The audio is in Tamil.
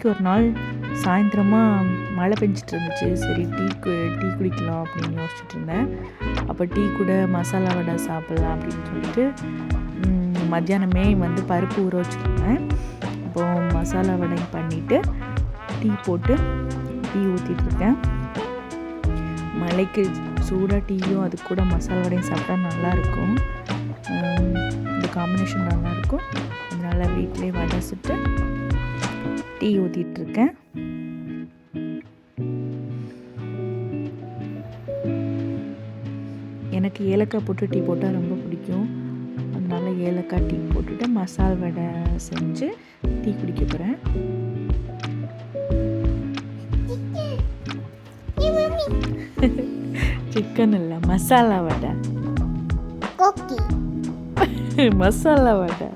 அன்னைக்கு ஒரு நாள் சாயந்தரமாக மழை பெஞ்சிட்டு இருந்துச்சு. சரி டீ குடிக்கலாம் அப்படின்னு யோசிச்சுட்டு இருந்தேன். அப்போ டீ கூட மசாலா வடை சாப்பிட்லாம் அப்படின்னு சொல்லிட்டு மத்தியானமே வந்து பருப்பு ஊற வச்சுருந்தேன். அப்போது மசாலா வடை பண்ணிவிட்டு டீ போட்டு டீ ஊற்றிட்டுருக்கேன். மழைக்கு சூடாக டீயும் அது கூட மசாலா வடையும் சாப்பிட்டா நல்லாயிருக்கும். இந்த காம்பினேஷன் நல்லாயிருக்கும். அதனால் வீட்டிலே வடை சுட்டு டீ ஊற்றிட்டுருக்கேன். எனக்கு ஏலக்காய் போட்டு டீ போட்டால் ரொம்ப பிடிக்கும். அதனால் ஏலக்காய் டீ போட்டுட்டு மசால் வடை செஞ்சு டீ குடிக்க போகிறேன். சிக்கன் இல்லை, மசாலா வடை. மசாலா வடை.